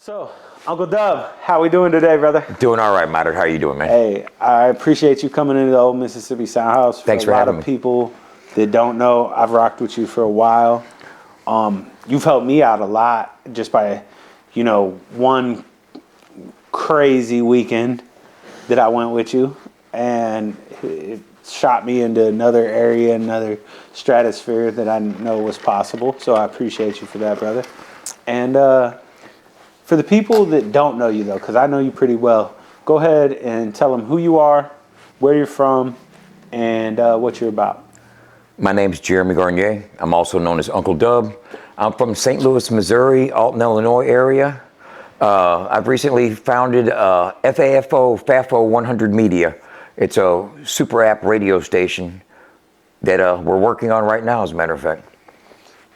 So, Uncle Dubb, how we doing today, brother? Doing all right, Modert. How are you doing, man? Hey, I appreciate you coming into the old Mississippi SoundHouse. Thanks for having me. A lot of people that don't know, I've rocked with you for a while. You've helped me out a lot just by, one crazy weekend that I went with you, and it shot me into another area, another stratosphere that I didn't know was possible. So I appreciate you for that, brother. And for the people that don't know you, though, because I know you pretty well, go ahead and tell them who you are, where you're from, and what you're about. My name's Jeremy Garnier. I'm also known as Uncle Dubb. I'm from St. Louis, Missouri, Alton, Illinois area. I've recently founded Fafo 100 Media. It's a super app radio station that we're working on right now, as a matter of fact.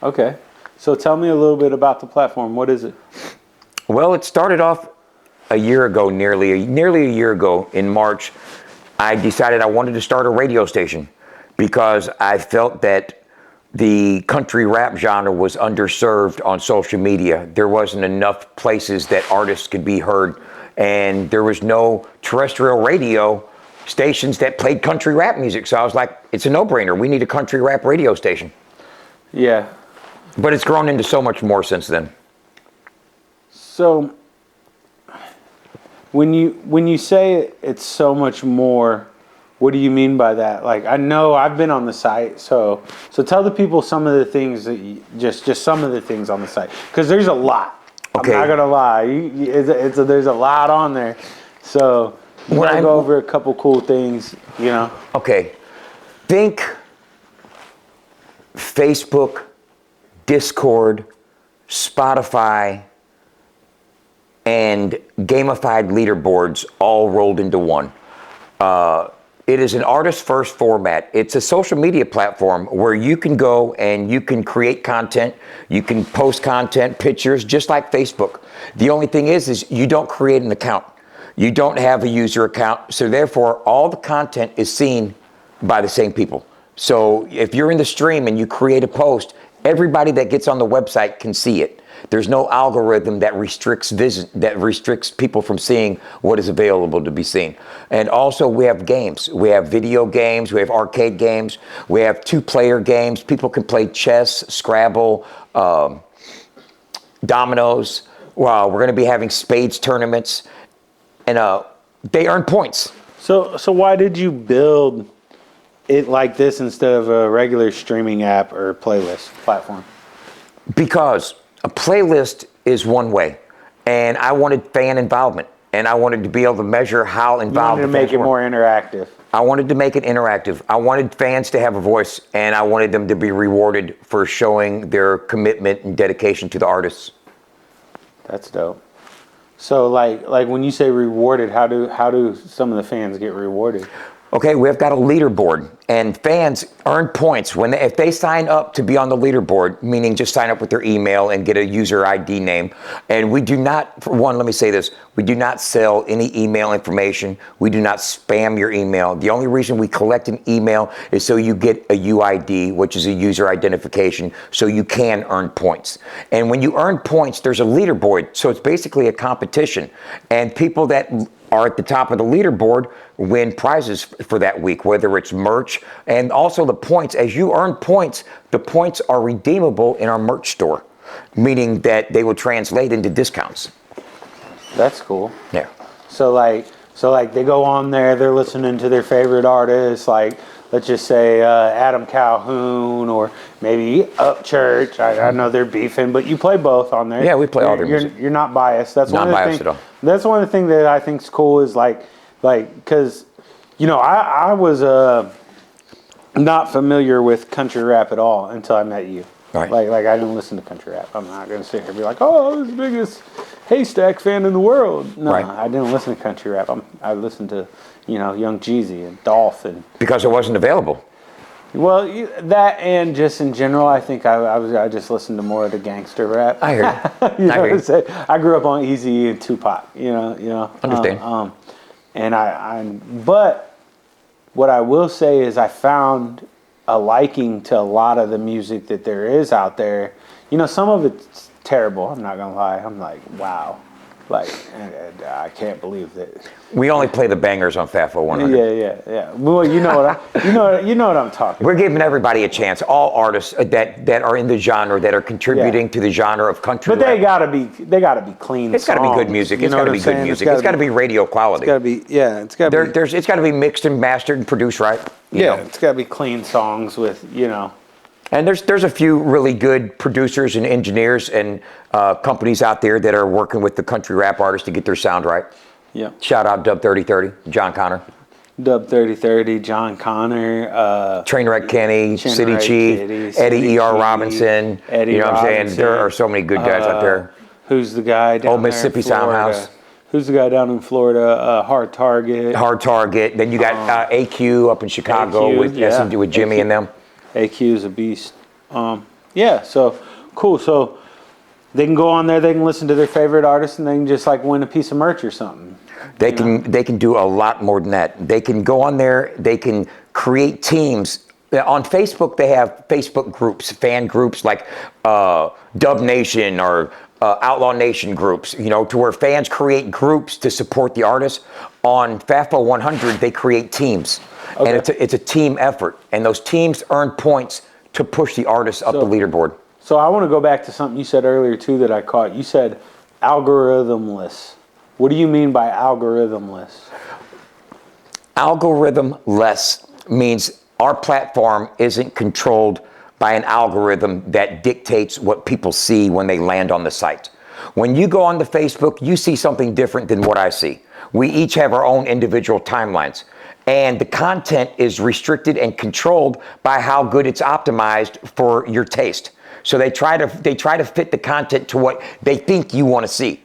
Okay. So tell me a little bit about the platform. What is it? Well, it started off a year ago, nearly a year ago in March. I decided I wanted to start a radio station because I felt that the country rap genre was underserved on social media. There wasn't enough places that artists could be heard, and there was no terrestrial radio stations that played country rap music. So I was like, it's a no-brainer. We need a country rap radio station. Yeah. But it's grown into so much more since then. So when you say it's so much more, what do you mean by that? Like, I know I've been on the site, so tell the people some of the things that just some of the things on the site, because there's a lot. Okay. I'm not gonna lie, there's a lot on there. So you want to go over a couple cool things, Okay, think Facebook, Discord, Spotify, and gamified leaderboards all rolled into one. It is an artist-first format. It's a social media platform where you can go and you can create content, you can post content, pictures, just like Facebook. The only thing is you don't create an account. You don't have a user account, so therefore all the content is seen by the same people. So if you're in the stream and you create a post, everybody that gets on the website can see it. There's no algorithm that restricts people from seeing what is available to be seen. And also we have games. We have video games, we have arcade games, we have two-player games. People can play chess, Scrabble, dominoes. Wow, we're gonna be having spades tournaments, and they earn points. So why did you build it like this instead of a regular streaming app or playlist platform? Because a playlist is one way, and I wanted fan involvement, and I wanted to be able to measure how involved. You wanted to make it more interactive. I wanted to make it interactive. I wanted fans to have a voice, and I wanted them to be rewarded for showing their commitment and dedication to the artists. That's dope. So like when you say rewarded, how do some of the fans get rewarded? Okay, we've got a leaderboard, and fans earn points if they sign up to be on the leaderboard, meaning just sign up with their email and get a user ID name. And we do not, for one, let me say this, we do not sell any email information. We do not spam your email. The only reason we collect an email is so you get a UID, which is a user identification, so you can earn points. And when you earn points, there's a leaderboard, so it's basically a competition. And people that are at the top of the leaderboard win prizes for that week, whether it's merch, and also the points. As you earn points, the points are redeemable in our merch store, meaning that they will translate into discounts. That's cool. Yeah. So they go on there, they're listening to their favorite artists, like let's just say Adam Calhoun or maybe Upchurch. I know they're beefing, but you play both on there. Yeah, we play all their music. You're not biased. That's not biased at all. That's one of the things that I think is cool is like because I was not familiar with country rap at all until I met you. Right. Like I didn't listen to country rap. I'm not gonna sit here and be like, oh, I was the biggest Haystack fan in the world. No, right. I didn't listen to country rap. I listened to Young Jeezy and Dolph and because it wasn't available. Well, that and just in general, I think I just listened to more of the gangster rap. I hear you. I grew up on Easy and Tupac. Understand. But what I will say is I found a liking to a lot of the music that there is out there. Some of it's terrible. I'm not gonna lie. I'm like, wow, Like, and I can't believe that. We only play the bangers on Fafo 100. Yeah. Well, you know what I'm talking We're about. giving everybody a chance. All artists that are in the genre, that are contributing to the genre of country. But rap. they gotta be clean. It's got to be good music. It's got to be good music. It's got to be radio quality. It's got to be It's got to be. It's got to be mixed and mastered and produced right. You know? It's got to be clean songs with And there's a few really good producers and engineers and companies out there that are working with the country rap artists to get their sound right. Yeah. Shout out Dubb 3030, John Connor. Dubb 3030, John Connor, Trainwreck Kenny, City Chief, Eddie E.R. Robinson. Eddie you know what I'm saying? Robinson. There are so many good guys out there. Who's the guy down Old Mississippi there in Florida? SoundHouse. Who's the guy down in Florida? Hard Target. Hard Target. Then you got AQ up in Chicago with Jimmy and them. AQ is a beast. So cool. So they can go on there, they can listen to their favorite artist, and they can just like win a piece of merch or something. They can do a lot more than that. They can go on there, they can create teams. On Facebook, they have Facebook groups, fan groups like Dubb Nation or Outlaw Nation groups, to where fans create groups to support the artist. On Fafo 100, they create teams. Okay. And it's a team effort. And those teams earn points to push the artist up the leaderboard. So I want to go back to something you said earlier, too, that I caught. You said algorithmless. What do you mean by algorithmless? Algorithmless means our platform isn't controlled by an algorithm that dictates what people see when they land on the site. When you go on the Facebook, you see something different than what I see. We each have our own individual timelines. And the content is restricted and controlled by how good it's optimized for your taste. So they try to fit the content to what they think you want to see.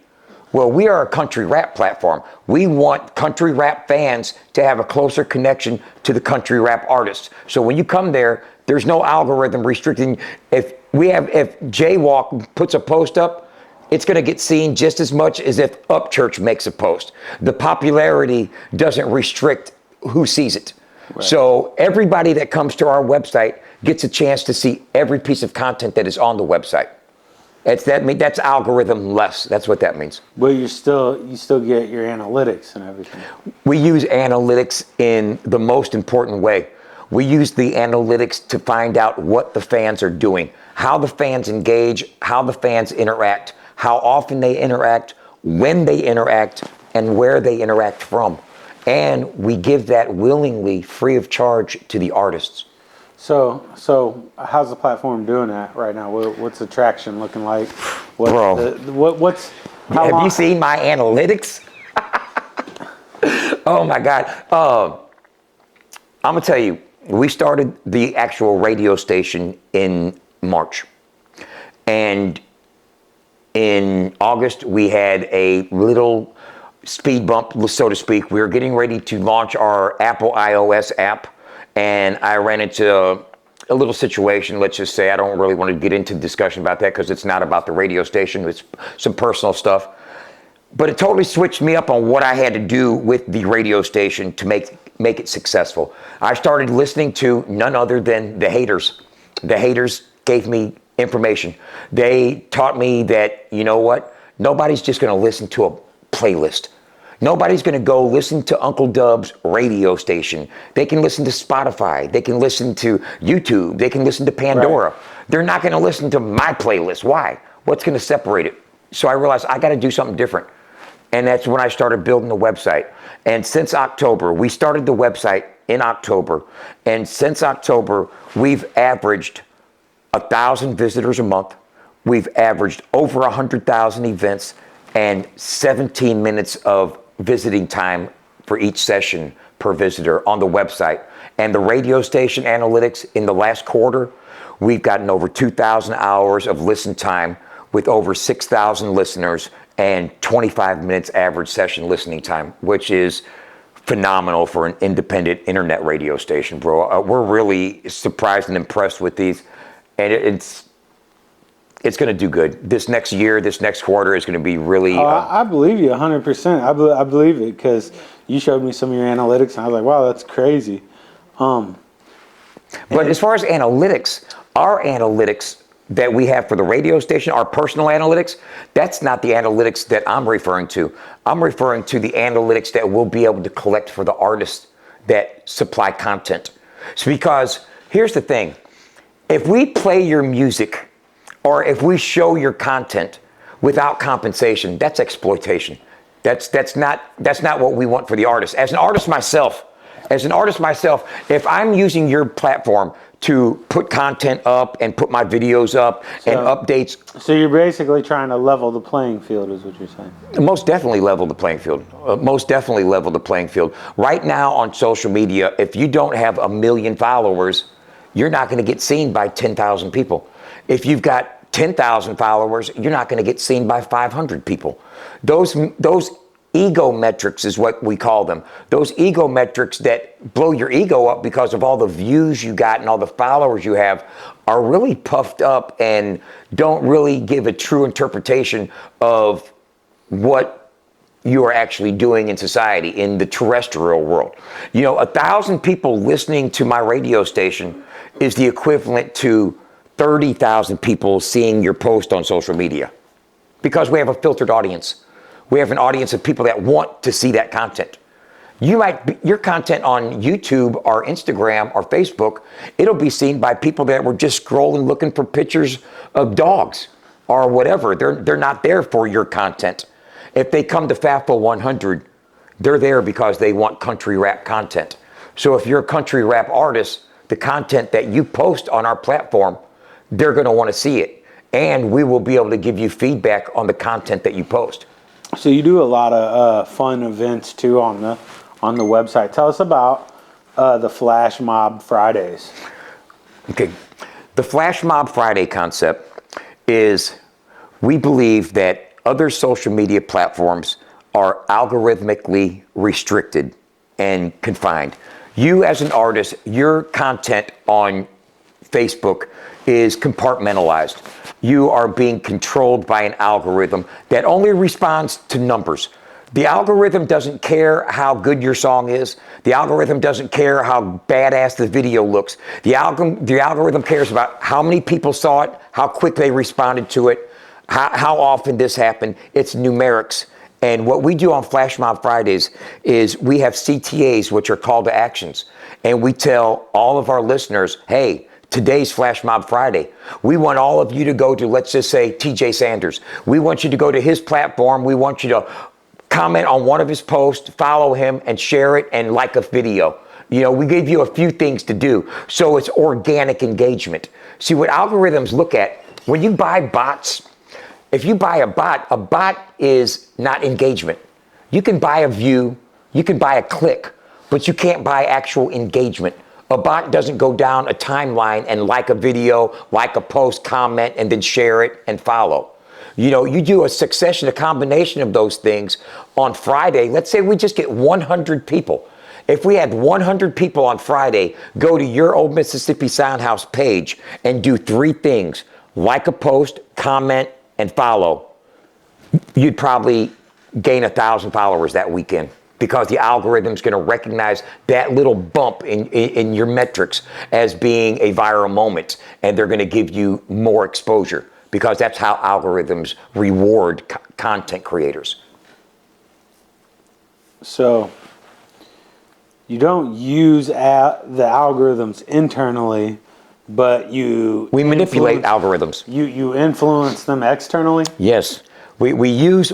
Well, we are a country rap platform. We want country rap fans to have a closer connection to the country rap artists. So when you come there, there's no algorithm restricting. If Jaywalk puts a post up, it's going to get seen just as much as if Upchurch makes a post. The popularity doesn't restrict who sees it. Right. So everybody that comes to our website gets a chance to see every piece of content that is on the website. That's algorithmless. That's what that means. Well, you still get your analytics and everything. We use analytics in the most important way. We use the analytics to find out what the fans are doing, how the fans engage, how the fans interact, how often they interact, when they interact, and where they interact from. And we give that willingly, free of charge, to the artists. So how's the platform doing that right now? What's the traction looking like? Have you seen my analytics? Oh my God. I'm gonna tell you, we started the actual radio station in March. And in August, we had a little speed bump, so to speak. We were getting ready to launch our Apple iOS app, and I ran into a little situation. Let's just say, I don't really want to get into discussion about that because it's not about the radio station. It's some personal stuff. But it totally switched me up on what I had to do with the radio station to make it successful. I started listening to none other than the haters. The haters gave me information. They taught me that, you know what? Nobody's just going to listen to a playlist. Nobody's going to go listen to Uncle Dubb's radio station. They can listen to Spotify. They can listen to YouTube. They can listen to Pandora. Right. They're not going to listen to my playlist. Why? What's going to separate it? So I realized I got to do something different. And that's when I started building the website. And since October, we started the website in October. And since October, we've averaged 1,000 visitors a month. We've averaged over 100,000 events and 17 minutes of visiting time for each session per visitor on the website. And the radio station analytics in the last quarter, we've gotten over 2,000 hours of listen time with over 6,000 listeners and 25 minutes average session listening time, which is phenomenal for an independent internet radio station, bro. We're really surprised and impressed with these, and it's going to do good. This next year, this next quarter is going to be really... I believe you 100%. I believe it because you showed me some of your analytics, and I was like, wow, that's crazy. But as far as analytics, our analytics that we have for the radio station, our personal analytics, that's not the analytics that I'm referring to. I'm referring to the analytics that we'll be able to collect for the artists that supply content. So because here's the thing, if we play your music or if we show your content without compensation, that's exploitation. That's not what we want for the artist. As an artist myself, if I'm using your platform to put content up and put my videos up and updates. So you're basically trying to level the playing field is what you're saying. Most definitely level the playing field. Most definitely level the playing field. Right now on social media, if you don't have 1 million followers, you're not going to get seen by 10,000 people. If you've got 10,000 followers, you're not going to get seen by 500 people. Those ego metrics is what we call them. Those ego metrics that blow your ego up because of all the views you got and all the followers you have are really puffed up and don't really give a true interpretation of what you are actually doing in society, in the terrestrial world. 1,000 people listening to my radio station is the equivalent to 30,000 people seeing your post on social media because we have a filtered audience. We have an audience of people that want to see that content. Your content on YouTube or Instagram or Facebook, it'll be seen by people that were just scrolling looking for pictures of dogs or whatever. They're not there for your content. If they come to Fafo 100, they're there because they want country rap content. So if you're a country rap artist, the content that you post on our platform, they're going to want to see it. And we will be able to give you feedback on the content that you post. So you do a lot of fun events too on the website. Tell us about the Flash Mob Fridays. Okay, the Flash Mob Friday concept is we believe that other social media platforms are algorithmically restricted and confined. You as an artist, your content on Facebook is compartmentalized. You are being controlled by an algorithm that only responds to numbers. The algorithm doesn't care how good your song is. The algorithm doesn't care how badass the video looks. The algorithm cares about how many people saw it, how quick they responded to it, how often this happened. It's numerics. And what we do on Flash Mob Fridays is we have CTAs, which are call to actions. And we tell all of our listeners, hey, today's Flash Mob Friday. We want all of you to go to, let's just say, TJ Sanders. We want you to go to his platform. We want you to comment on one of his posts, follow him, and share it, and like a video. We gave you a few things to do. So it's organic engagement. See, what algorithms look at, when you buy bots, if you buy a bot is not engagement. You can buy a view, you can buy a click, but you can't buy actual engagement. A bot doesn't go down a timeline and like a video, like a post, comment, and then share it and follow. You do a succession, a combination of those things on Friday. Let's say we just get 100 people. If we had 100 people on Friday go to your Old Mississippi SoundHouse page and do 3 things, like a post, comment, and follow, you'd probably gain 1,000 followers that weekend. Because the algorithm's going to recognize that little bump in your metrics as being a viral moment, and they're going to give you more exposure because that's how algorithms reward content creators. So you don't use the algorithms internally, but we manipulate algorithms. You influence them externally? Yes. We use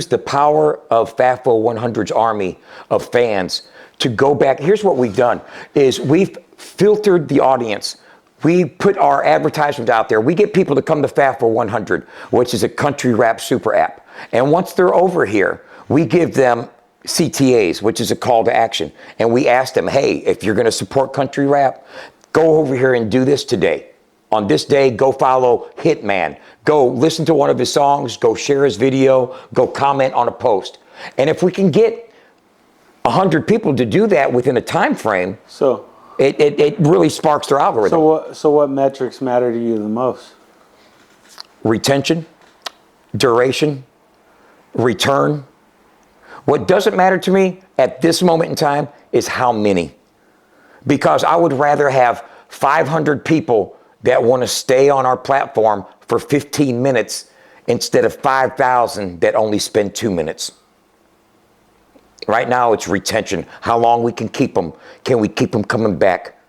the power of Fafo 100's army of fans to go back. Here's what we've done is we've filtered the audience. We put our advertisement out there. We get people to come to Fafo 100, which is a country rap super app. And once they're over here, we give them CTAs, which is a call to action. And we ask them, hey, if you're going to support country rap, go over here and do this today. On this day, go follow Hitman. Go listen to one of his songs. Go share his video. Go comment on a post. And if we can get 100 people to do that within a time frame, so it really sparks their algorithm. So what metrics matter to you the most? Retention, duration, return. What doesn't matter to me at this moment in time is how many. Because I would rather have 500 people that want to stay on our platform for 15 minutes instead of 5,000 that only spend 2 minutes. Right now, it's retention. How long we can keep them? Can we keep them coming back?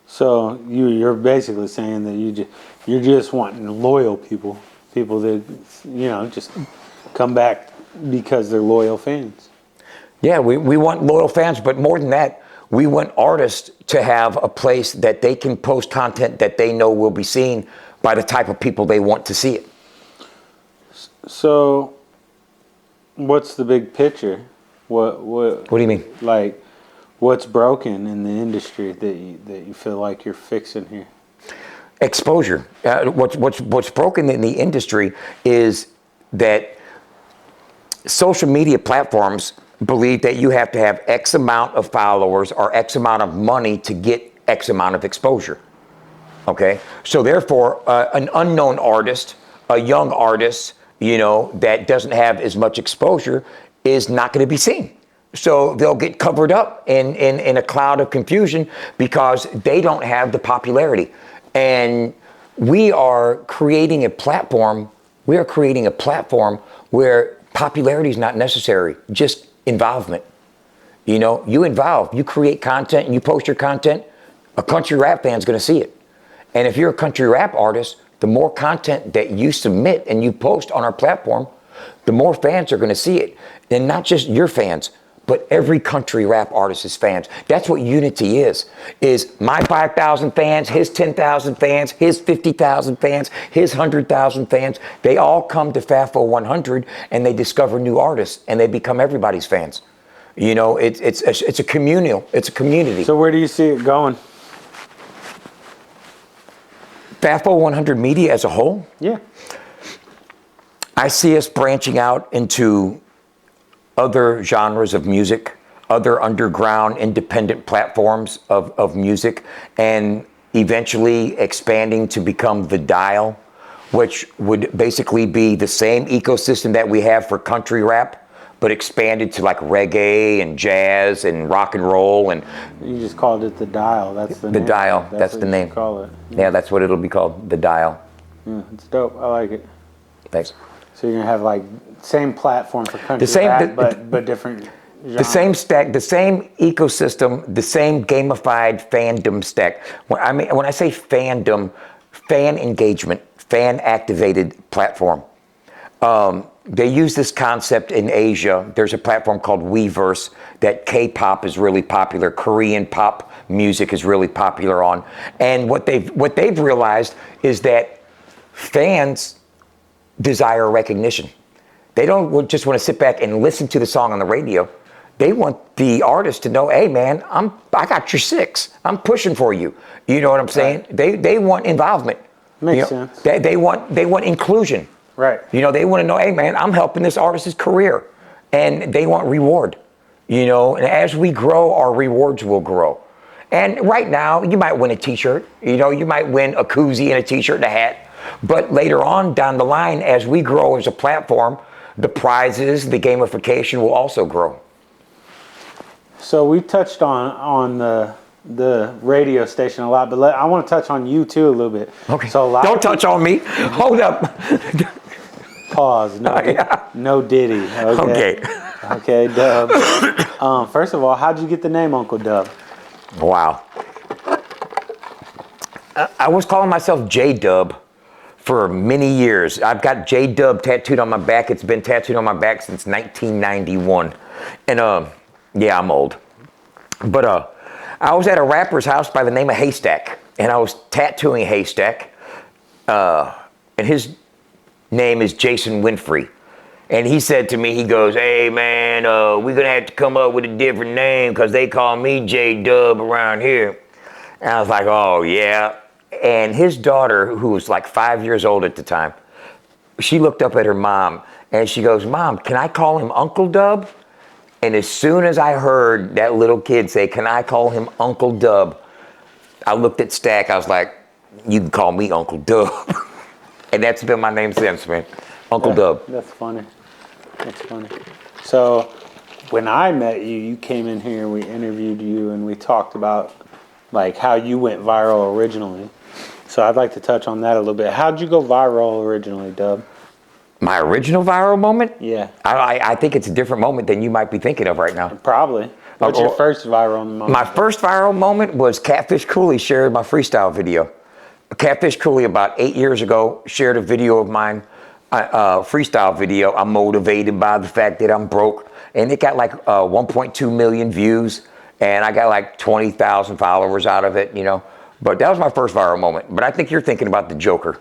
So you're basically saying that you're just wanting loyal people that just come back because they're loyal fans. Yeah, we want loyal fans, but more than that, we want artists to have a place that they can post content that they know will be seen by the type of people they want to see it. So, what's the big picture? What do you mean? Like, what's broken in the industry that you feel like you're fixing here? Exposure. What's broken in the industry is that social media platforms believe that you have to have X amount of followers or X amount of money to get X amount of exposure. Okay? So therefore, an unknown artist, a young artist, that doesn't have as much exposure is not going to be seen. So they'll get covered up in a cloud of confusion because they don't have the popularity. And we are creating a platform. We are creating a platform where popularity is not necessary, just involvement. You involve, you create content and you post your content, a country rap fan's going to see it. And if you're a country rap artist, the more content that you submit and you post on our platform, the more fans are going to see it. And not just your fans, but every country rap artist's fans. That's what unity is my 5,000 fans, his 10,000 fans, his 50,000 fans, his 100,000 fans. They all come to Fafo 100 and they discover new artists and they become everybody's fans. It's a community. So where do you see it going? Fafo 100 Media as a whole? Yeah. I see us branching out into other genres of music, other underground independent platforms of music, and eventually expanding to become The Dial, which would basically be the same ecosystem that we have for country rap, but expanded to like reggae and jazz and rock and roll. And you just called it The Dial. That's the name. The Dial. That's the name. Call it. Yeah, that's what it'll be called. The Dial. Yeah, it's dope. I like it. Thanks. So you're gonna have like same platform for country rap, but different genres. The same stack, the same ecosystem, the same gamified fandom stack. When I say fandom, fan engagement, fan activated platform. They use this concept in Asia. There's a platform called Weverse that K-pop is really popular. Korean pop music is really popular on. And what they've realized is that fans desire recognition. They don't just want to sit back and listen to the song on the radio. They want the artist to know, hey man, I got your 6. I'm pushing for you. You know what I'm saying? Right. They want involvement. Makes sense. They want inclusion. Right. They want to know, hey man, I'm helping this artist's career. And they want reward. And as we grow, our rewards will grow. And right now, you might win a t-shirt. You might win a koozie and a t-shirt and a hat. But later on down the line, as we grow as a platform, the prizes, the gamification will also grow. So we touched on the radio station a lot, but I want to touch on you too a little bit. Okay. So don't touch on me. Hold up. Pause. No Diddy. Okay. Okay, Dubb. First of all, how'd you get the name Uncle Dubb? Wow. I was calling myself J-Dubb for many years. I've got J-Dubb tattooed on my back. It's been tattooed on my back since 1991. And yeah, I'm old. But I was at a rapper's house by the name of Haystack, and I was tattooing Haystack. And his name is Jason Winfrey. And he said to me, he goes, hey man, we're gonna have to come up with a different name because they call me J-Dubb around here. And I was like, oh yeah. And his daughter, who was like 5 years old at the time, she looked up at her mom and she goes, Mom, can I call him Uncle Dubb? And as soon as I heard that little kid say, can I call him Uncle Dubb? I looked at Stack, I was like, you can call me Uncle Dubb. And that's been my name since, man. Uncle Dubb. That's funny. That's funny. So when I met you, you came in here, we interviewed you, and we talked about like how you went viral originally. So I'd like to touch on that a little bit. How'd you go viral originally, Dubb? My original viral moment? Yeah. I think it's a different moment than you might be thinking of right now. Probably. What's your first viral moment? My first viral moment was Catfish Cooley shared my freestyle video. Catfish Cooley about 8 years ago shared a video of mine, freestyle video. I'm motivated by the fact that I'm broke, and it got like 1.2 million views, and I got like 20,000 followers out of it, you know. But that was my first viral moment. But I think you're thinking about the Joker.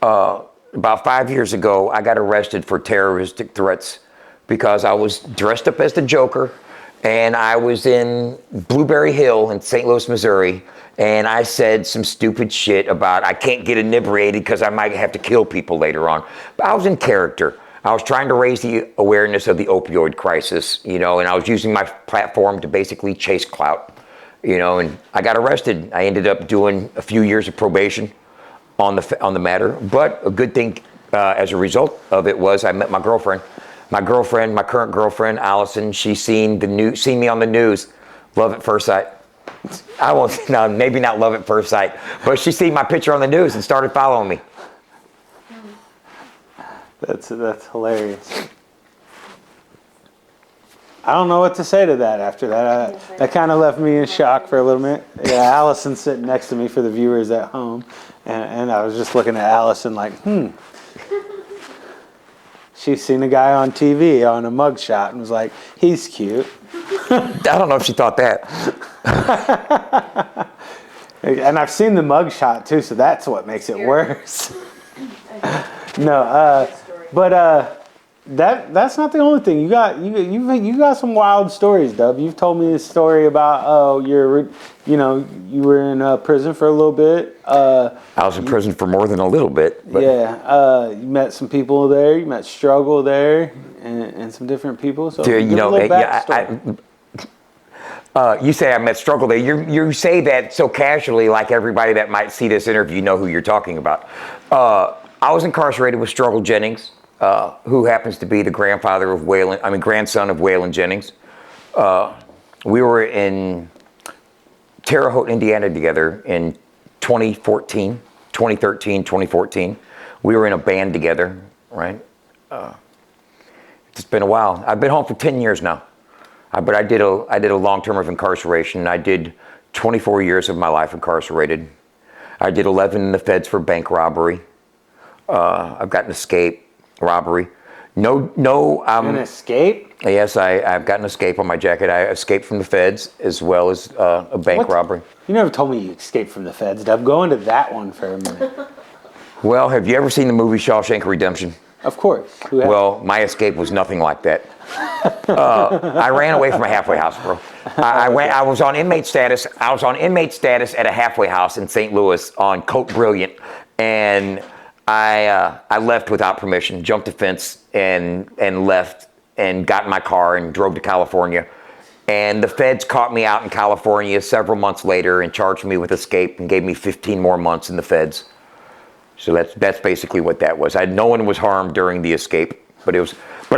About 5 years ago, I got arrested for terroristic threats because I was dressed up as the Joker, and I was in Blueberry Hill in St. Louis, Missouri, and I said some stupid shit about I can't get inebriated because I might have to kill people later on. But I was in character. I was trying to raise the awareness of the opioid crisis, you know, and I was using my platform to basically chase clout, you know, and I got arrested. I ended up doing a few years of probation on the matter, but a good thing as a result of it was I met my girlfriend. My current girlfriend, Allison. She's seen me on the news, love at first sight. I won't, no, maybe not love at first sight, but she seen my picture on the news and started following me. That's hilarious. I don't know what to say to that after that. That kind of left me in shock for a little bit. Yeah, Allison's sitting next to me for the viewers at home. And I was just looking at Allison like, She's seen a guy on TV on a mugshot and was like, he's cute. I don't know if she thought that. And I've seen the mugshot too, so that's what makes it worse. No, but that's not the only thing. You got some wild stories, Dubb. You've told me this story about you were in prison for a little bit. I was in prison for more than a little bit. But. Yeah, you met some people there. You met Struggle there, and some different people. So you know, you say I met Struggle there. You say that so casually, like everybody that might see this interview know who you're talking about. I was incarcerated with Struggle Jennings. Who happens to be the grandson of Waylon Jennings. We were in Terre Haute, Indiana together in 2013, 2014. We were in a band together, right? It's been a while. I've been home for 10 years now. But I did a long term of incarceration. I did 24 years of my life incarcerated. I did 11 in the feds for bank robbery. I've got an escape. Robbery. An escape? Yes, I've got an escape on my jacket. I escaped from the feds as well as a bank robbery. You never told me you escaped from the feds, Dubb. Go into that one for a minute. Well, have you ever seen the movie Shawshank Redemption? Of course. Well, my escape was nothing like that. I ran away from a halfway house, bro. I was on inmate status. I was on inmate status at a halfway house in St. Louis on Coke Brilliant, and I left without permission, jumped a fence and left and got in my car and drove to California. And the feds caught me out in California several months later and charged me with escape and gave me 15 more months in the feds. So that's basically what that was. No one was harmed during the escape, but I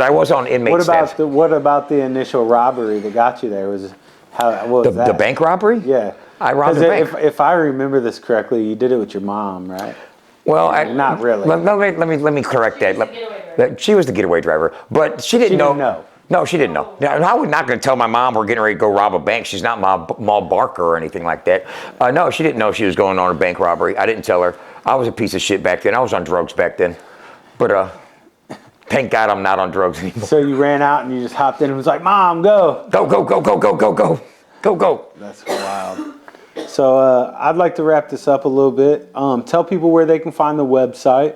was on inmate status. What about the initial robbery that got you there? What was that? The bank robbery? Yeah. I robbed the bank. If I remember this correctly, you did it with your mom, right? Well, not really. Let me correct that. She was the getaway driver, but she didn't know. No, she didn't know. Now, I was not going to tell my mom we're getting ready to go rob a bank. She's not Maul Barker or anything like that. No, she didn't know she was going on a bank robbery. I didn't tell her. I was a piece of shit back then. I was on drugs back then. But thank God I'm not on drugs anymore. So you ran out and you just hopped in and was like, Mom, go. Go. That's wild. So I'd like to wrap this up a little bit. Tell people where they can find the website,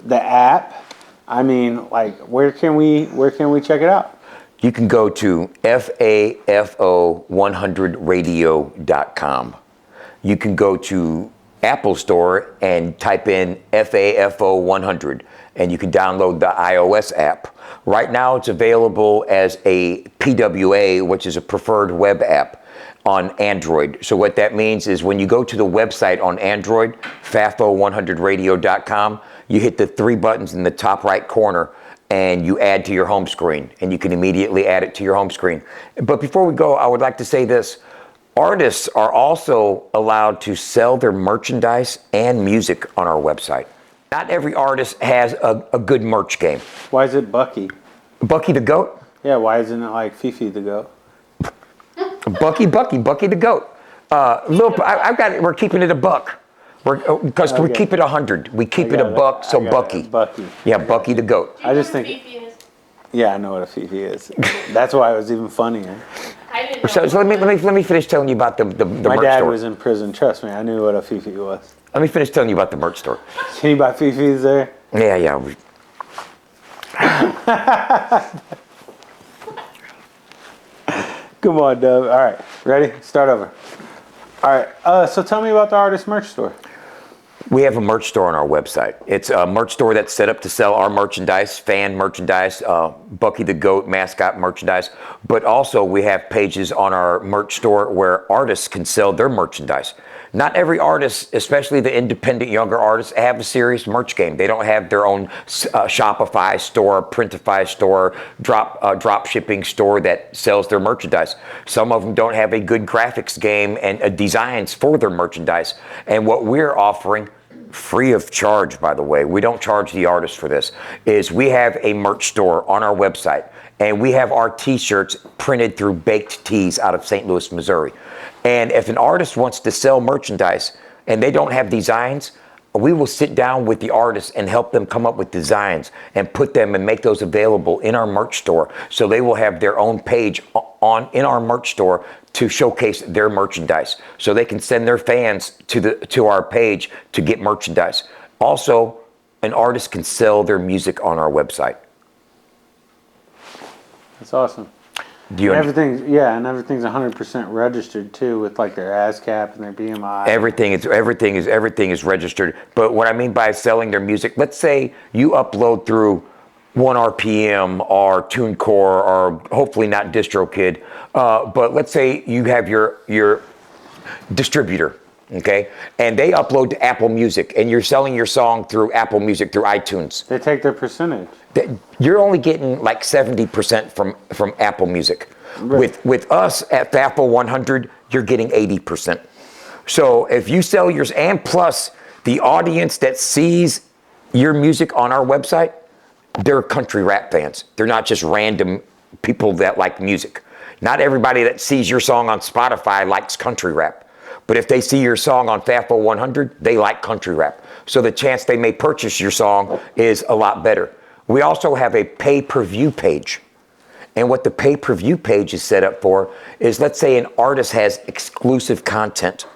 the app. I mean, like, where can we check it out? You can go to FAFO100radio.com. You can go to Apple Store and type in FAFO100, and you can download the iOS app. Right now, it's available as a PWA, which is a preferred web app, on Android. So what that means is when you go to the website on Android, Fafo100radio.com, you hit the 3 buttons in the top right corner and you add to your home screen, and you can immediately add it to your home screen. But before we go, I would like to say this. Artists are also allowed to sell their merchandise and music on our website. Not every artist has a good merch game. Why is it Bucky? Bucky the Goat? Yeah, why isn't it like Fifi the Goat? Bucky the Goat. I've got it. We're keeping it a buck. Because we keep it 100. We keep it a buck, so Bucky. Bucky. Yeah, Bucky the Goat. I just think. Yeah, I know what a Fifi is. That's why it was even funnier. So let me finish telling you about the merch store. My dad was in prison. Trust me, I knew what a Fifi was. Let me finish telling you about the merch store. Can you buy Fifis there? Yeah. Come on, Dubb. All right, ready? Start over. All right. So tell me about the artist merch store. We have a merch store on our website. It's a merch store that's set up to sell our merchandise, fan merchandise, Bucky the Goat mascot merchandise. But also we have pages on our merch store where artists can sell their merchandise. Not every artist, especially the independent younger artists, have a serious merch game. They don't have their own Shopify store, Printify store, drop shipping store that sells their merchandise. Some of them don't have a good graphics game and designs for their merchandise. And what we're offering, free of charge, by the way, we don't charge the artist for this, is we have a merch store on our website. And we have our t-shirts printed through Baked Tees out of St. Louis, Missouri. And if an artist wants to sell merchandise and they don't have designs, we will sit down with the artist and help them come up with designs and put them and make those available in our merch store. So they will have their own page in our merch store to showcase their merchandise. So they can send their fans to our page to get merchandise. Also, an artist can sell their music on our website. That's awesome. Everything's 100% registered too, with like their ASCAP and their BMI. Everything is registered. But what I mean by selling their music, let's say you upload through 1RPM or TuneCore or hopefully not DistroKid, but let's say you have your distributor, okay, and they upload to Apple Music, and you're selling your song through Apple Music through iTunes. They take their percentage. You're only getting like 70% from Apple Music. Right. With us at Fafo 100, you're getting 80%. So if you sell yours, and plus the audience that sees your music on our website, they're country rap fans. They're not just random people that like music. Not everybody that sees your song on Spotify likes country rap. But if they see your song on Fafo 100, they like country rap. So the chance they may purchase your song is a lot better. We also have a pay-per-view page. And what the pay-per-view page is set up for is, let's say an artist has exclusive content,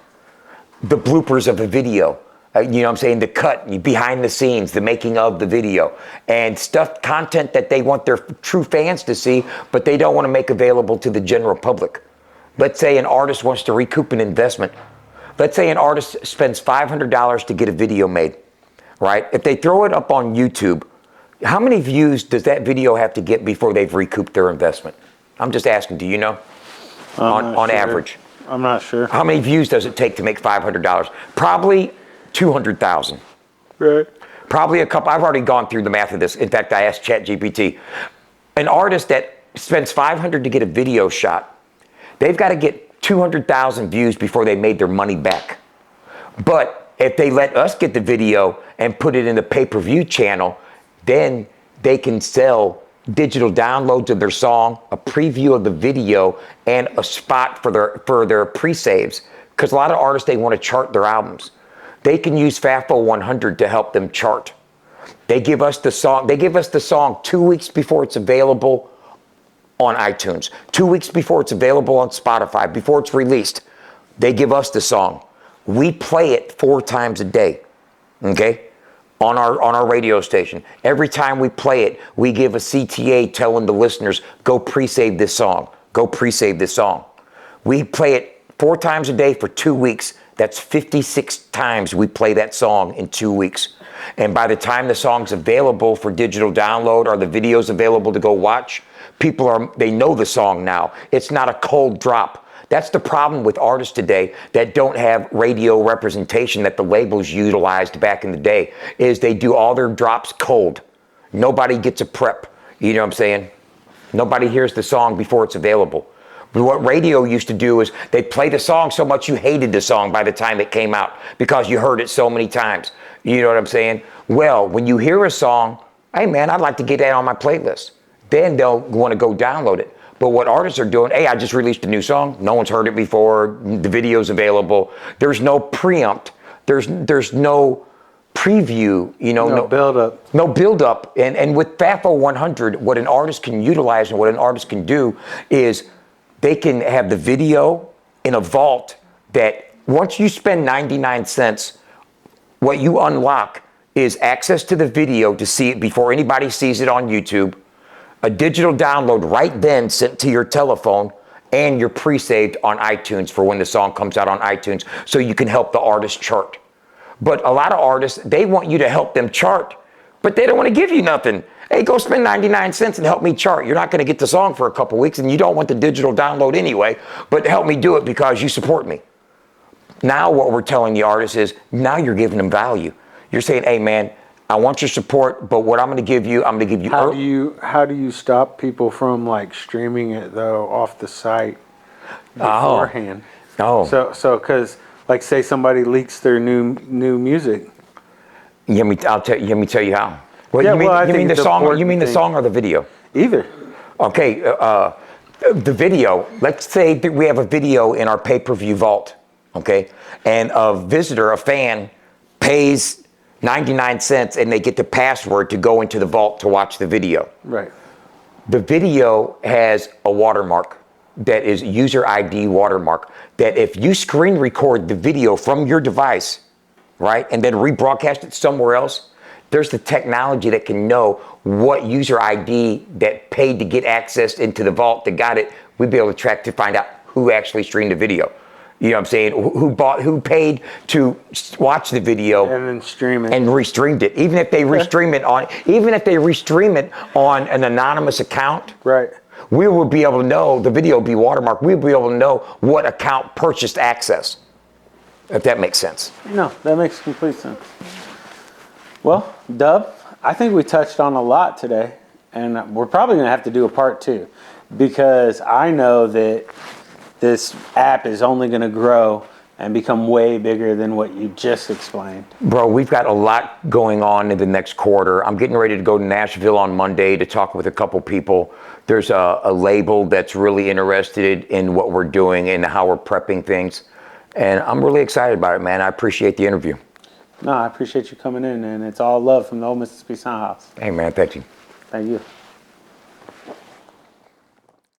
the bloopers of a video, the cut, behind the scenes, the making of the video, and content that they want their true fans to see, but they don't want to make available to the general public. Let's say an artist wants to recoup an investment. Let's say an artist spends $500 to get a video made, right? If they throw it up on YouTube, how many views does that video have to get before they've recouped their investment? I'm just asking, do you know? On average. I'm not sure. How many views does it take to make $500? Probably 200,000. Right. Probably a couple. I've already gone through the math of this. In fact, I asked ChatGPT. An artist that spends $500 to get a video shot, they've got to get 200,000 views before they made their money back. But if they let us get the video and put it in the pay-per-view channel, then they can sell digital downloads of their song, a preview of the video, and a spot for their pre-saves. Because a lot of artists, they want to chart their albums. They can use Fafo 100 to help them chart. They give us the song 2 weeks before it's available on iTunes, 2 weeks before it's available on Spotify, before it's released. They give us the song. We play it 4 times a day, okay? On our radio station. Every time we play it, we give a CTA telling the listeners, go pre-save this song. Go pre-save this song. We play it 4 times a day for 2 weeks. That's 56 times we play that song in 2 weeks. And by the time the song's available for digital download or the video's available to go watch, they know the song now. It's not a cold drop. That's the problem with artists today that don't have radio representation that the labels utilized back in the day, is they do all their drops cold. Nobody gets a prep. You know what I'm saying? Nobody hears the song before it's available. But what radio used to do is they'd play the song so much you hated the song by the time it came out because you heard it so many times. You know what I'm saying? Well, when you hear a song, hey man, I'd like to get that on my playlist. Then they'll want to go download it. But what artists are doing, hey, I just released a new song. No one's heard it before. The video's available. There's no preempt. There's no preview, no build up. No build up. And with Fafo 100, what an artist can utilize and what an artist can do is they can have the video in a vault that once you spend 99 cents, what you unlock is access to the video to see it before anybody sees it on YouTube, a digital download right then sent to your telephone, and you're pre-saved on iTunes for when the song comes out on iTunes so you can help the artist chart. But a lot of artists, they want you to help them chart, but they don't want to give you nothing. Hey, go spend 99 cents and help me chart. You're not going to get the song for a couple weeks and you don't want the digital download anyway, but help me do it because you support me. Now what we're telling the artists is now you're giving them value. You're saying, hey man, I want your support, but what I'm going to give you, I'm going to give you. How do you stop people from like streaming it though off the site beforehand? So because like say somebody leaks their new music. Let me tell you how. Well, Yeah, you mean the song? You mean the song or the video? Either. Okay, the video. Let's say that we have a video in our pay-per-view vault. Okay, and a visitor, a fan, pays 99 cents and they get the password to go into the vault to watch the video. Right. The video has a watermark that is user ID watermark that if you screen record the video from your device, right, and then rebroadcast it somewhere else, there's the technology that can know what user ID that paid to get access into the vault that got it. We'd be able to track to find out who actually streamed the video. You know what I'm saying? Who paid to watch the video and then stream it and restreamed it. Even if they restream it on an anonymous account, right? We will be able to know the video will be watermarked. We'll be able to know what account purchased access. If that makes sense. No, that makes complete sense. Well, Dubb, I think we touched on a lot today, and we're probably going to have to do a part 2 because I know that this app is only going to grow and become way bigger than what you just explained. Bro, we've got a lot going on in the next quarter. I'm getting ready to go to Nashville on Monday to talk with a couple people. There's a label that's really interested in what we're doing and how we're prepping things. And I'm really excited about it, man. I appreciate the interview. No, I appreciate you coming in, and it's all love from the old Mississippi SoundHouse. Hey, man, thank you. Thank you.